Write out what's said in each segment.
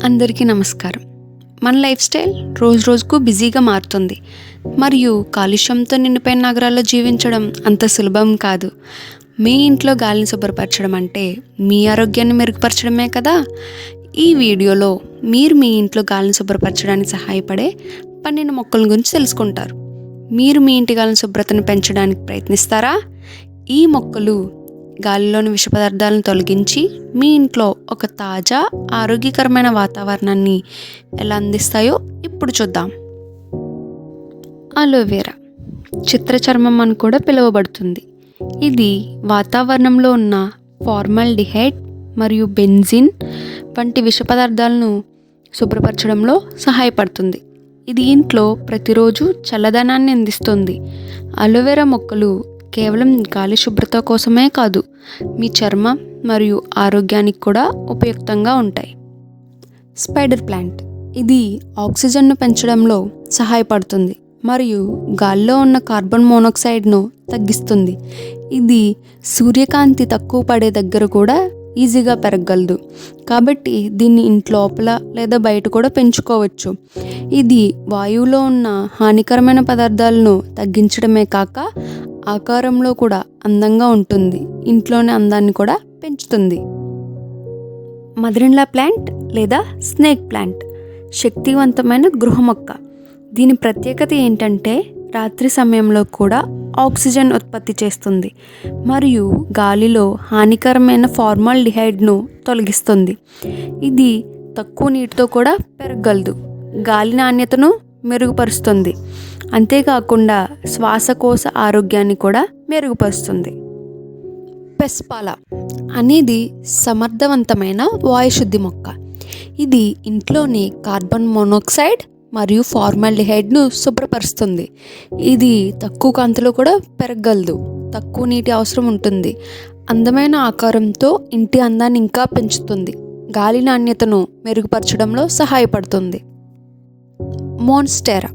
అందరికీ నమస్కారం. మన లైఫ్ స్టైల్ రోజు రోజుకు బిజీగా మారుతుంది మరియు కాలుష్యంతో నిండిపోయిన నగరాల్లో జీవించడం అంత సులభం కాదు. మీ ఇంట్లో గాలిని శుభ్రపరచడం అంటే మీ ఆరోగ్యాన్ని మెరుగుపరచడమే కదా. ఈ వీడియోలో మీరు మీ ఇంట్లో గాలిని శుభ్రపరచడానికి సహాయపడే 12 మొక్కల గురించి తెలుసుకుంటారు. మీరు మీ ఇంటి గాలిని శుభ్రతను పెంచడానికి ప్రయత్నిస్తారా? ఈ మొక్కలు గాలిలోని విష పదార్థాలను తొలగించి మీ ఇంట్లో ఒక తాజా ఆరోగ్యకరమైన వాతావరణాన్ని ఎలా అందిస్తాయో ఇప్పుడు చూద్దాం. అలోవెరా చిత్రచర్మం అని కూడా పిలువబడుతుంది. ఇది వాతావరణంలో ఉన్న ఫార్మాల్డిహైడ్ మరియు బెంజిన్ వంటి విష పదార్థాలను శుభ్రపరచడంలో సహాయపడుతుంది. ఇది ఇంట్లో ప్రతిరోజు చల్లదనాన్ని అందిస్తుంది. అలోవెరా మొక్కలు కేవలం గాలి శుభ్రత కోసమే కాదు, మీ చర్మం మరియు ఆరోగ్యానికి కూడా ఉపయుక్తంగా ఉంటాయి. స్పైడర్ ప్లాంట్ ఇది ఆక్సిజన్ను పెంచడంలో సహాయపడుతుంది మరియు గాలిలో ఉన్న కార్బన్ మోనాక్సైడ్ను తగ్గిస్తుంది. ఇది సూర్యకాంతి తక్కువ పడే దగ్గర కూడా ఈజీగా పెరగగలదు, కాబట్టి దీన్ని ఇంట్లోపల లేదా బయట కూడా పెంచుకోవచ్చు. ఇది వాయువులో ఉన్న హానికరమైన పదార్థాలను తగ్గించడమే కాక ఆకారంలో కూడా అందంగా ఉంటుంది. ఇంట్లోని అందాన్ని కూడా పెంచుతుంది. మదరిన్లా ప్లాంట్ లేదా స్నేక్ ప్లాంట్ శక్తివంతమైన గృహ మొక్క. దీని ప్రత్యేకత ఏంటంటే రాత్రి సమయంలో కూడా ఆక్సిజన్ ఉత్పత్తి చేస్తుంది మరియు గాలిలో హానికరమైన ఫార్మాల్డిహైడ్ను తొలగిస్తుంది. ఇది తక్కువ నీటితో కూడా పెరగగలదు, గాలి నాణ్యతను మెరుగుపరుస్తుంది, అంతేకాకుండా శ్వాసకోశ ఆరోగ్యాన్ని కూడా మెరుగుపరుస్తుంది. పెస్పాలా అనేది సమర్థవంతమైన వాయుశుద్ధి మొక్క. ఇది ఇంట్లోని కార్బన్ మోనాక్సైడ్ మరియు ఫార్మాల్డిహైడ్ను శుభ్రపరుస్తుంది. ఇది తక్కువ కాంతిలో కూడా పెరగగలదు, తక్కువ నీటి అవసరం ఉంటుంది, అందమైన ఆకారంతో ఇంటి అందాన్ని ఇంకా పెంచుతుంది, గాలి నాణ్యతను మెరుగుపరచడంలో సహాయపడుతుంది. మోన్స్టెరా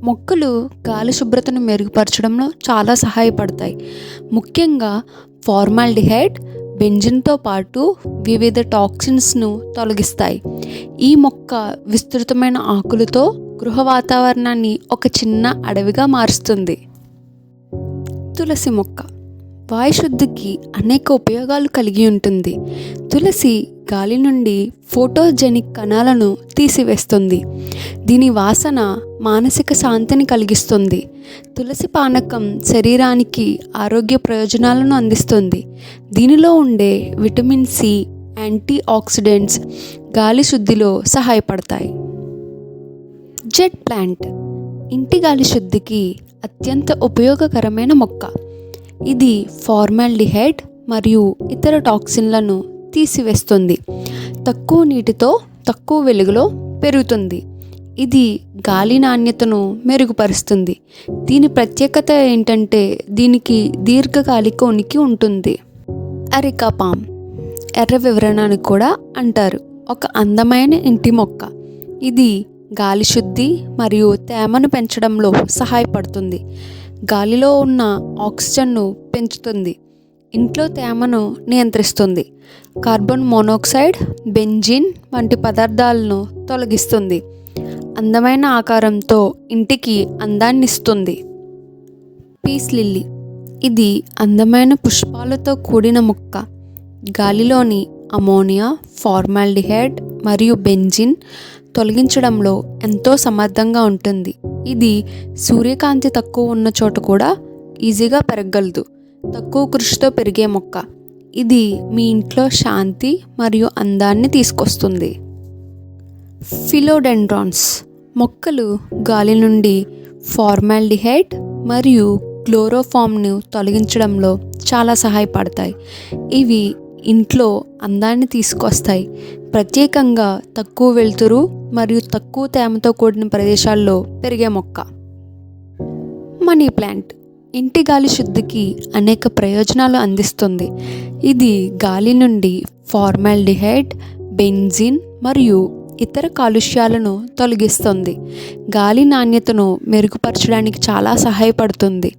మొక్కలు గాలి శుభ్రతను మెరుగుపరచడంలో చాలా సహాయపడతాయి. ముఖ్యంగా ఫార్మాల్డిహైడ్, బెంజిన్తో పాటు వివిధ టాక్సిన్స్ను తొలగిస్తాయి. ఈ మొక్క విస్తృతమైన ఆకులతో గృహ వాతావరణాన్ని ఒక చిన్న అడవిగా మారుస్తుంది. తులసి మొక్క వాయుశుద్ధికి అనేక ఉపయోగాలు కలిగి ఉంటుంది. తులసి గాలి నుండి ఫోటోజెనిక్ కణాలను తీసివేస్తుంది. దీని వాసన మానసిక శాంతిని కలిగిస్తుంది. తులసి పానకం శరీరానికి ఆరోగ్య ప్రయోజనాలను అందిస్తుంది. దీనిలో ఉండే విటమిన్ సి, యాంటీ ఆక్సిడెంట్స్ గాలి శుద్ధిలో సహాయపడతాయి. జెడ్ ప్లాంట్ ఇంటి గాలి శుద్ధికి అత్యంత ఉపయోగకరమైన మొక్క. ఇది ఫార్మాల్డిహైడ్ మరియు ఇతర టాక్సిన్లను తీసివేస్తుంది. తక్కువ నీటితో తక్కువ వెలుగులో పెరుగుతుంది. ఇది గాలి నాణ్యతను మెరుగుపరుస్తుంది. దీని ప్రత్యేకత ఏంటంటే దీనికి దీర్ఘకాలిక ఉనికి ఉంటుంది. అరికా పామ్ ఎర్ర వివరణ అని కూడా అంటారు, ఒక అందమైన ఇంటి మొక్క. ఇది గాలి శుద్ధి మరియు తేమను పెంచడంలో సహాయపడుతుంది. గాలిలో ఉన్న ఆక్సిజన్ను పెంచుతుంది, ఇంట్లో తేమను నియంత్రిస్తుంది, కార్బన్ మోనాక్సైడ్, బెంజిన్ వంటి పదార్థాలను తొలగిస్తుంది, అందమైన ఆకారంతో ఇంటికి అందాన్ని ఇస్తుంది. పీస్ లిల్లీ ఇది అందమైన పుష్పాలతో కూడిన మొక్క. గాలిలోని అమోనియా, ఫార్మాల్డిహైడ్ మరియు బెంజిన్ తొలగించడంలో ఎంతో సమర్థంగా ఉంటుంది. ఇది సూర్యకాంతి తక్కువ ఉన్న చోట కూడా ఈజీగా పెరగగలదు, తక్కువ కృషితో పెరిగే మొక్క. ఇది మీ ఇంట్లో శాంతి మరియు అందాన్ని తీసుకొస్తుంది. ఫిలోడెండ్రాన్స్ మొక్కలు గాలి నుండి ఫార్మాల్డిహైడ్ మరియు క్లోరోఫామ్ను తొలగించడంలో చాలా సహాయపడతాయి. ఇవి ఇంట్లో అందాన్ని తీసుకొస్తాయి, ప్రత్యేకంగా తక్కువ వెలుతురు మరియు తక్కువ తేమతో కూడిన ప్రదేశాల్లో పెరిగే మొక్క. మనీ ప్లాంట్ ఇంటి గాలి శుద్ధికి అనేక ప్రయోజనాలు అందిస్తుంది. ఇది గాలి నుండి ఫార్మాల్డిహైడ్, బెంజిన్ మరియు ఇతర కాలుష్యాలను తొలగిస్తుంది. గాలి నాణ్యతను మెరుగుపరచడానికి చాలా సహాయపడుతుంది.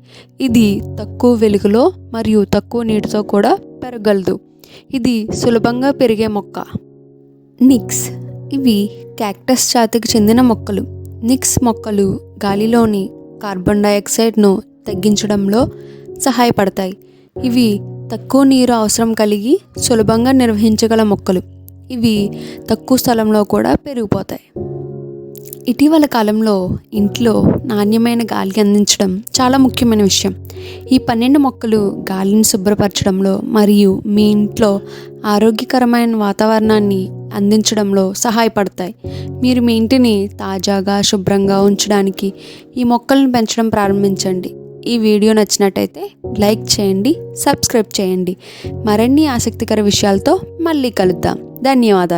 ఇది తక్కువ వెలుగులో మరియు తక్కువ నీటితో కూడా పెరగగలదు. ఇది సులభంగా పెరిగే మొక్క. నిక్స్ ఇవి క్యాక్టస్ జాతికి చెందిన మొక్కలు. నిక్స్ మొక్కలు గాలిలోని కార్బన్ డయాక్సైడ్ను తగ్గించడంలో సహాయపడతాయి. ఇవి తక్కువ నీరు అవసరం కలిగి సులభంగా నిర్వహించగల మొక్కలు. ఇవి తక్కువ స్థలంలో కూడా పెరిగిపోతాయి. ఇటీవల కాలంలో ఇంట్లో నాణ్యమైన గాలి అందించడం చాలా ముఖ్యమైన విషయం. ఈ 12 మొక్కలు గాలిని శుభ్రపరచడంలో మరియు మీ ఇంట్లో ఆరోగ్యకరమైన వాతావరణాన్ని అందించడంలో సహాయపడతాయి. మీరు మీ ఇంటిని తాజాగా శుభ్రంగా ఉంచడానికి ఈ మొక్కలను పెంచడం ప్రారంభించండి. ఈ వీడియో నచ్చినట్టయితే లైక్ చేయండి, సబ్స్క్రైబ్ చేయండి. మరిన్ని ఆసక్తికర విషయాలతో మళ్ళీ కలుద్దాం. ధన్యవాదాలు.